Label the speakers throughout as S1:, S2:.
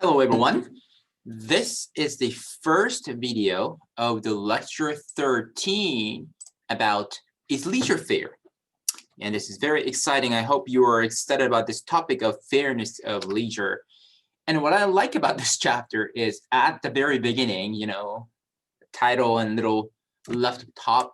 S1: Hello everyone. This is the first video of the lecture 13 about is leisure fair? And this is very exciting. I hope you are excited about this topic of fairness of leisure. And what I like about this chapter is at the very beginning, title and little left top,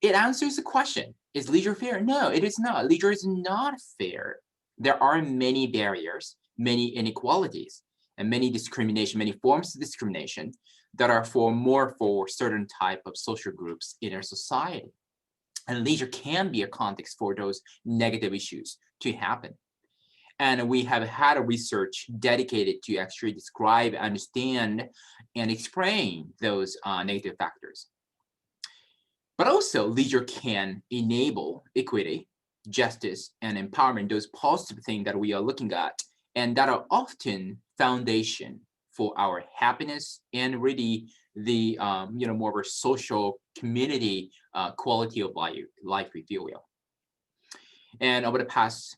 S1: it answers the question, is leisure fair? No, it is not. Leisure is not fair. There are many barriers, many inequalities, and many discrimination, many forms of discrimination that are more for certain type of social groups in our society. And leisure can be a context for those negative issues to happen. And we have had a research dedicated to actually describe, understand, and explain those negative factors. But also, leisure can enable equity, justice, and empowerment, those positive things that we are looking at, and that are often foundation for our happiness and really the more of a social community quality of life, if you will. And over the past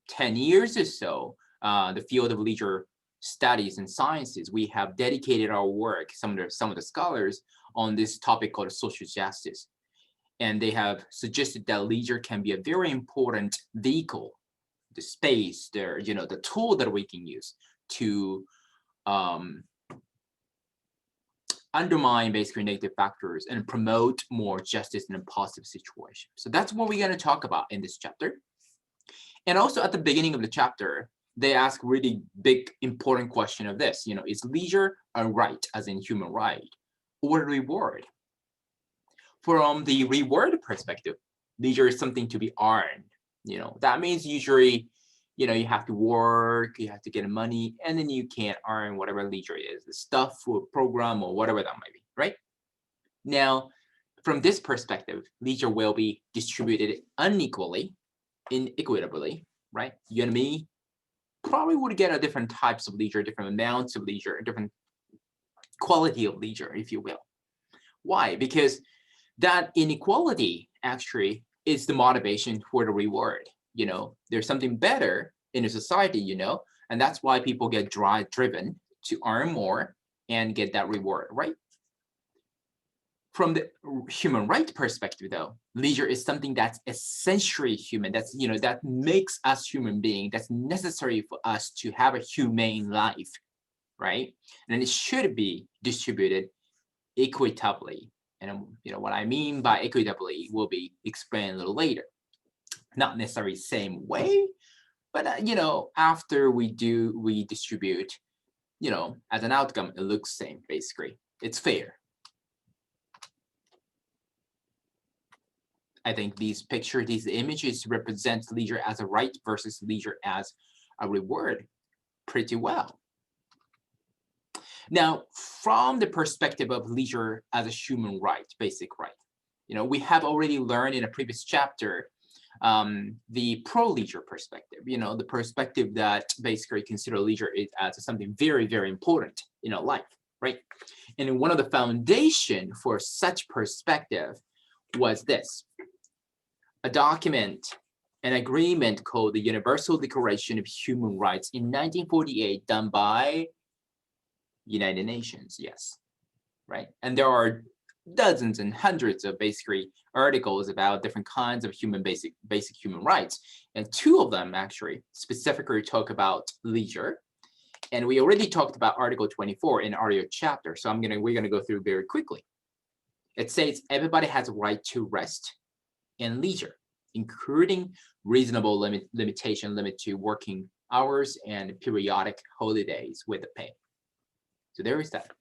S1: 10 years or so, the field of leisure studies and sciences, we have dedicated our work, some of the scholars, on this topic called social justice. And they have suggested that leisure can be a very important vehicle, the space, the tool that we can use to undermine basically negative factors and promote more justice in a positive situation. So that's what we're going to talk about in this chapter. And also at the beginning of the chapter, they ask really big, important question of this, is leisure a right, as in human right, or a reward? From the reward perspective, leisure is something to be earned. That means usually, you have to work, you have to get money, and then you can earn whatever leisure is, the stuff or program or whatever that might be, right? Now, from this perspective, leisure will be distributed unequally, inequitably, right? You and me probably would get a different types of leisure, different amounts of leisure, different quality of leisure, if you will. Why? Because that inequality actually is the motivation for the reward. There's something better in a society, and that's why people get driven to earn more and get that reward, right? From the human right perspective, though, leisure is something that's essentially human. That's, that makes us human beings. That's necessary for us to have a humane life, right? And it should be distributed equitably. And what I mean by equitably will be explained a little later. Not necessarily same way, but after we distribute, as an outcome, it looks same, basically. It's fair. I think these images represent leisure as a right versus leisure as a reward pretty well. Now, from the perspective of leisure as a human right, basic right, we have already learned in a previous chapter the pro-leisure perspective, the perspective that basically consider leisure as something very, very important in our life, right? And one of the foundation for such perspective was this, a document, an agreement called the Universal Declaration of Human Rights in 1948, done by United Nations, yes, right? And there are dozens and hundreds of basically articles about different kinds of basic human rights, and two of them actually specifically talk about leisure. And we already talked about Article 24 in our chapter, so we're gonna go through very quickly. It says everybody has a right to rest and leisure, including reasonable limit to working hours and periodic holidays with pay. So there is that.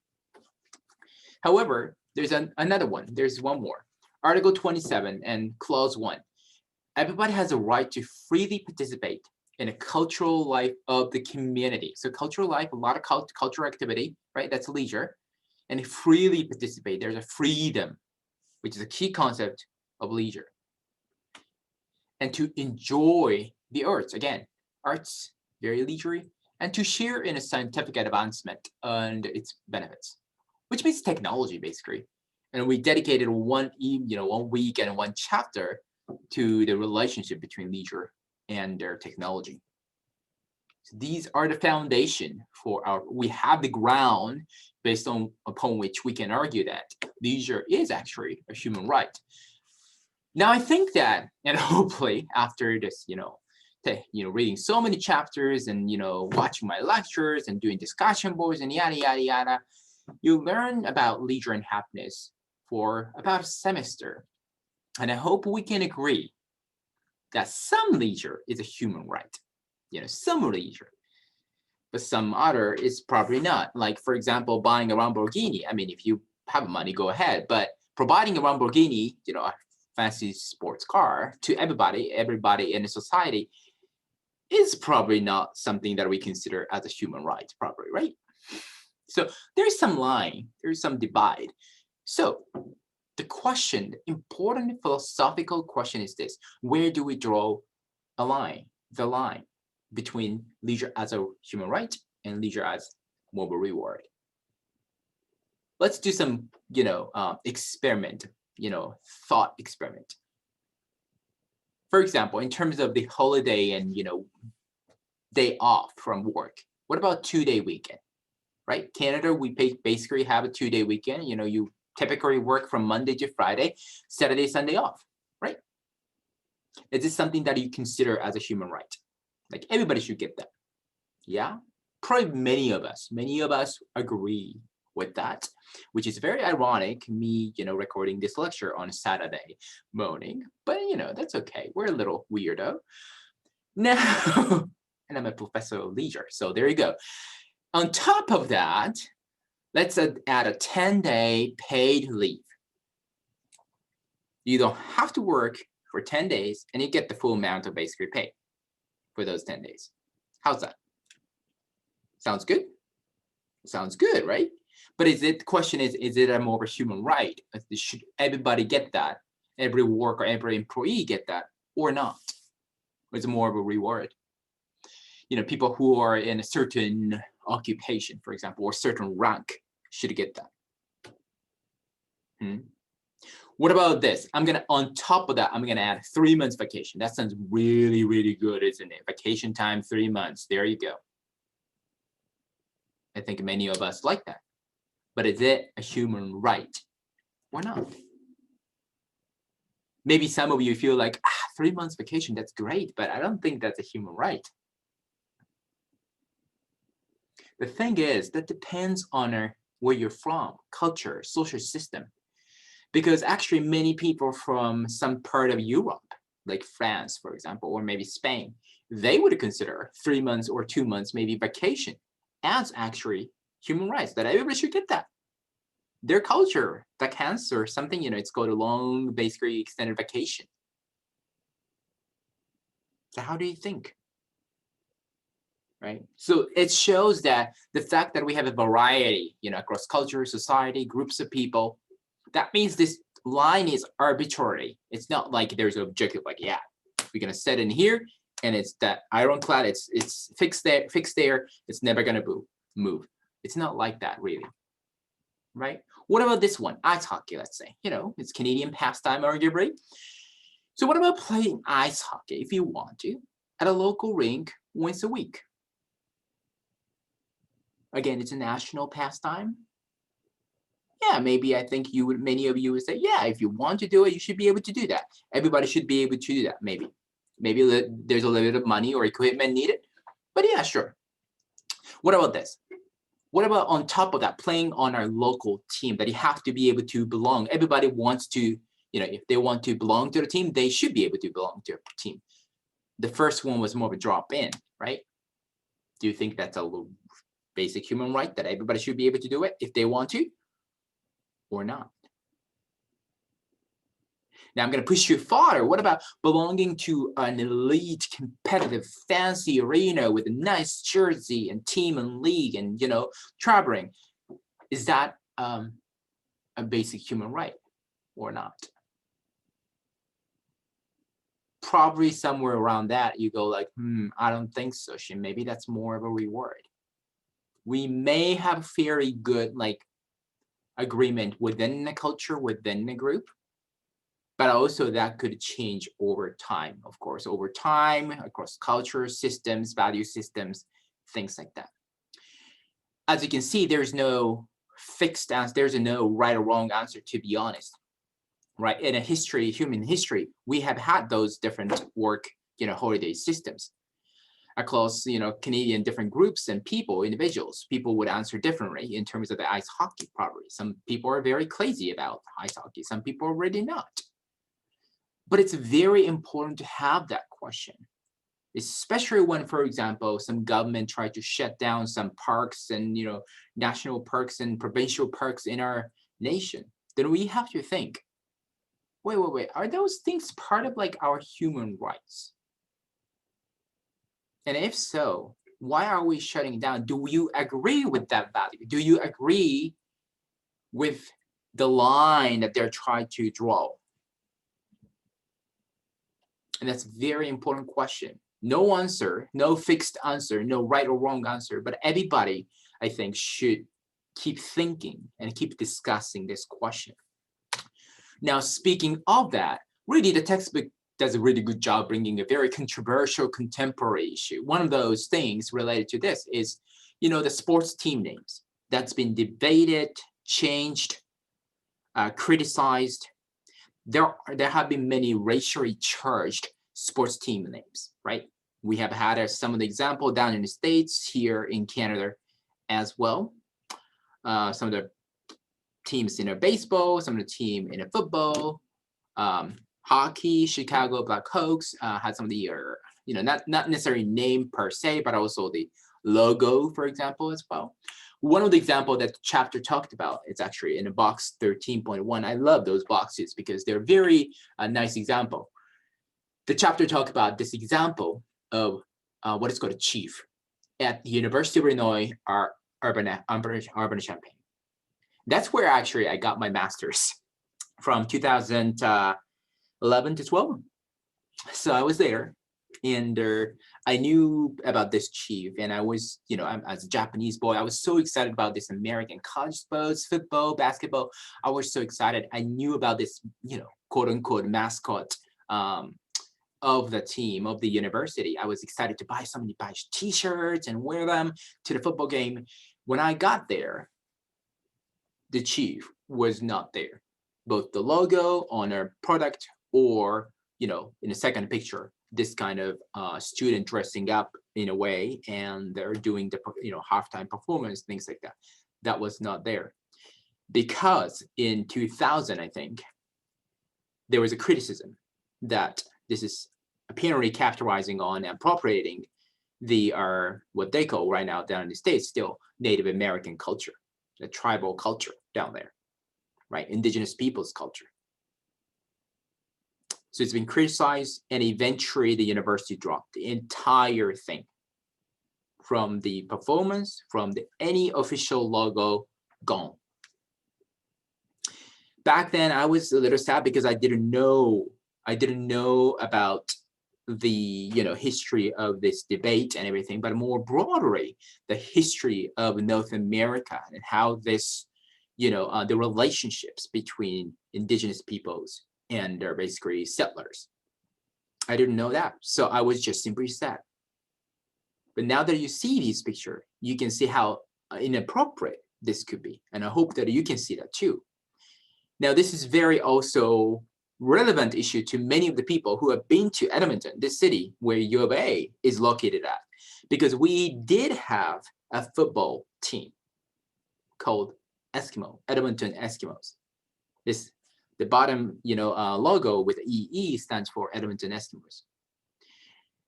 S1: However, there's another one. There's one more. Article 27 and Clause 1. Everybody has a right to freely participate in a cultural life of the community. So cultural life, a lot of cultural activity, right? That's leisure. And freely participate. There's a freedom, which is a key concept of leisure. And to enjoy the arts. Again, arts, very leisurely. And to share in a scientific advancement and its benefits, which means technology, basically. And we dedicated one week and one chapter to the relationship between leisure and their technology. These are the foundation for we have the ground based upon which we can argue that leisure is actually a human right. Now, I think that, and hopefully after this, reading so many chapters and, watching my lectures and doing discussion boards and yada, yada, yada, you learn about leisure and happiness for about a semester. And I hope we can agree that some leisure is a human right, some leisure, but some other is probably not. Like, for example, buying a Lamborghini. I mean, if you have money, go ahead. But providing a Lamborghini, a fancy sports car to everybody in the society is probably not something that we consider as a human right, probably, right? So there's some line, there's some divide. So the question, the important philosophical question is this: where do we draw the line between leisure as a human right and leisure as mobile reward? Let's do some, experiment, thought experiment. For example, in terms of the holiday and, day off from work, what about 2-day weekend, right? Canada, we basically have a 2-day weekend. You typically work from Monday to Friday, Saturday, Sunday off, right? Is this something that you consider as a human right? Like, everybody should get that. Yeah, probably many of us agree with that, which is very ironic, me, recording this lecture on a Saturday morning, but, that's okay. We're a little weirdo. Now, and I'm a professor of leisure, so there you go. On top of that, let's add a 10-day paid leave. You don't have to work for 10 days, and you get the full amount of basically pay for those 10 days. How's that? Sounds good? Sounds good, right? But the question is it a more of a human right? Should everybody get that? Every worker, every employee get that or not? Or is it more of a reward? People who are in a certain occupation, for example, or certain rank should get that. What about this? On top of that, I'm gonna add 3 months vacation. That sounds really, really good, isn't it? Vacation time, 3 months. There you go. I think many of us like that. But is it a human right or not? Maybe some of you feel like, 3 months vacation, that's great, but I don't think that's a human right. The thing is, that depends on where you're from, culture, social system. Because actually many people from some part of Europe, like France, for example, or maybe Spain, they would consider 3 months or 2 months, maybe vacation, as actually human rights, that everybody should get that. Their culture, that counts, or something, it's called a long, basically extended vacation. So how do you think? Right? So it shows that the fact that we have a variety, across culture, society, groups of people, that means this line is arbitrary. It's not like there's an objective, like, yeah, we're gonna set in here, and it's that ironclad, it's fixed there, it's never gonna move. It's not like that, really. Right? What about this one? Ice hockey, let's say. It's Canadian pastime, arguably. So what about playing ice hockey, if you want to, at a local rink once a week? Again, it's a national pastime. Yeah, maybe I think many of you would say, yeah, if you want to do it, you should be able to do that. Everybody should be able to do that, maybe. Maybe there's a little bit of money or equipment needed, but yeah, sure. What about this? What about on top of that, playing on our local team that you have to be able to belong? Everybody wants to, if they want to belong to the team, they should be able to belong to a team. The first one was more of a drop in, right? Do you think that's a little basic human right that everybody should be able to do it if they want to or not? Now I'm going to push you farther. What about belonging to an elite, competitive, fancy arena with a nice jersey and team and league and, traveling? Is that a basic human right or not? Probably somewhere around that, you go like, I don't think so, Shin. Maybe that's more of a reward. We may have very good, agreement within the culture, within the group, but also that could change over time, of course, over time, across culture systems, value systems, things like that. As you can see, there's no fixed answer, there's no right or wrong answer, to be honest, right? In a history, human history, we have had those different work, holiday systems across, Canadian different groups and people, individuals. People would answer differently in terms of the ice hockey, probably. Some people are very crazy about ice hockey. Some people are really not. But it's very important to have that question, especially when, for example, some government tried to shut down some parks and, national parks and provincial parks in our nation. Then we have to think, wait, are those things part of like our human rights? And if so, why are we shutting down? Do you agree with that value? Do you agree with the line that they're trying to draw? And that's a very important question. No answer, no fixed answer, no right or wrong answer, but everybody, I think, should keep thinking and keep discussing this question. Now, speaking of that, really the textbook does a really good job bringing a very controversial contemporary issue. One of those things related to this is, the sports team names. That's been debated, changed, criticized. There have been many racially charged sports team names, right? We have had some of the example down in the States, here in Canada as well. Some of the teams in baseball, some of the team in football, hockey, Chicago Blackhawks had some of the, not necessarily name per se, but also the logo, for example, as well. One of the examples that the chapter talked about, it's actually in a box 13.1. I love those boxes because they're very nice example. The chapter talked about this example of what is called a chief at the University of Illinois, Urbana-Champaign. That's where actually I got my master's from 2011 to 12. So I was there, and I knew about this chief, and I was, as a Japanese boy, I was so excited about this American college sports, football, basketball. I was so excited. I knew about this, quote unquote mascot of the team, of the university. I was excited to buy so many t-shirts and wear them to the football game. When I got there, the chief was not there. Both the logo on our product or, in the second picture, this kind of student dressing up in a way, and they're doing the, halftime performance, things like that. That was not there. Because in 2000, I think, there was a criticism that this is apparently capitalizing on and appropriating the, what they call right now down in the States, still Native American culture, the tribal culture down there, right? Indigenous people's culture. So it's been criticized, and eventually the university dropped the entire thing, from the performance, from any official logo, gone. Back then, I was a little sad because I didn't know about the history of this debate and everything, but more broadly, the history of North America and how this, the relationships between indigenous peoples and they're basically settlers. I didn't know that, so I was just simply sad. But now that you see these pictures, you can see how inappropriate this could be, and I hope that you can see that too. Now, this is very also relevant issue to many of the people who have been to Edmonton, this city where U of A is located at, because we did have a football team called Edmonton Eskimos. The bottom, logo with EE stands for Edmonton Eskimos.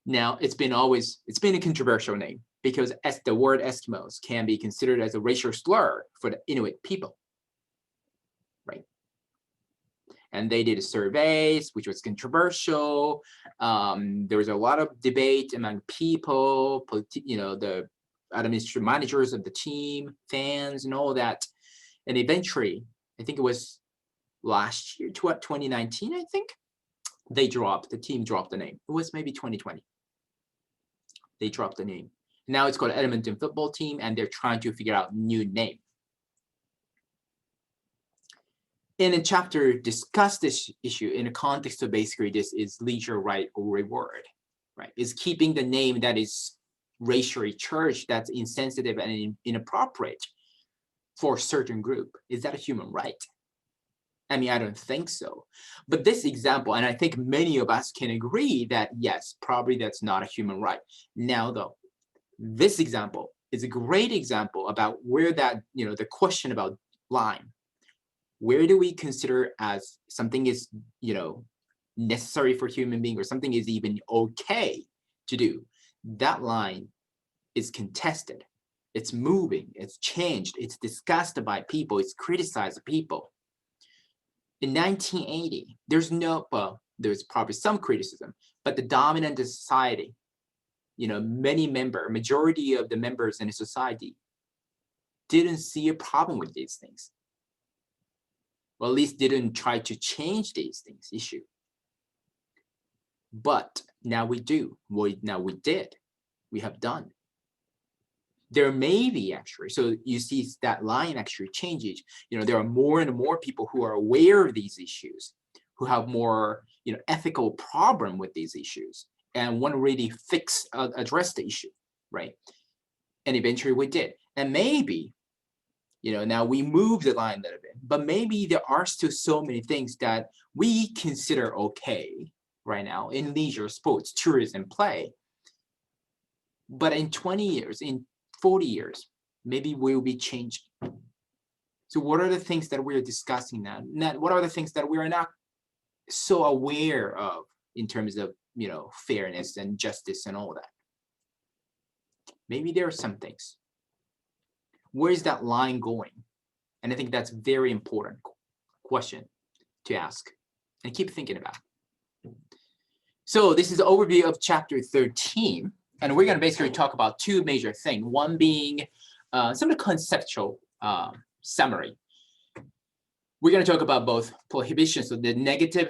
S1: Now, it's been a controversial name because the word Eskimos can be considered as a racial slur for the Inuit people, right? And they did surveys, which was controversial. There was a lot of debate among people, the administrative managers of the team, fans, and all that. And eventually, I think it was last year, 2019, I think, the team dropped the name. It was maybe 2020. They dropped the name. Now it's called Edmonton Football Team, and they're trying to figure out new name. in a chapter discuss this issue in the context of basically this is leisure right or reward, right? Is keeping the name that is racially charged, that's insensitive and inappropriate for a certain group. Is that a human right? I mean, I don't think so. But this example, and I think many of us can agree that yes, probably that's not a human right. Now though, this example is a great example about where that, the question about line, where do we consider as something is, necessary for human being or something is even okay to do? That line is contested. It's moving, it's changed, it's discussed by people, it's criticized by people. In 1980, there's probably some criticism, but the dominant society, majority of the members in the society didn't see a problem with these things. Well, at least didn't try to change these things issue. But now we do. We did. We have done. There may be actually, so you see that line actually changes. There are more and more people who are aware of these issues, who have more, ethical problem with these issues and want to really address the issue, right? And eventually we did. And maybe, now we move the line a little bit, but maybe there are still so many things that we consider okay right now in leisure, sports, tourism, play. But in 20 years, in 40 years, maybe we'll be changed. So what are the things that we're discussing now? What are the things that we're not so aware of in terms of, fairness and justice and all that? Maybe there are some things. Where is that line going? And I think that's a very important question to ask and keep thinking about. So this is an overview of chapter 13. And we're going to basically talk about two major things. One being some of the conceptual summary. We're going to talk about both prohibition, so the negative,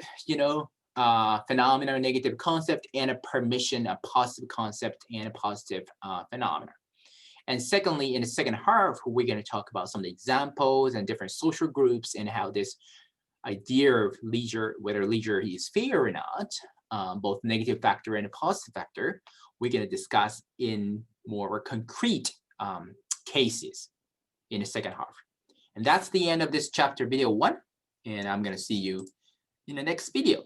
S1: phenomena, negative concept, and a permission, a positive concept, and a positive phenomena. And secondly, in the second half, we're going to talk about some of the examples and different social groups and how this idea of leisure, whether leisure is fair or not, both negative factor and a positive factor, we're going to discuss in more concrete cases in the second half. And that's the end of this chapter video 1. And I'm going to see you in the next video.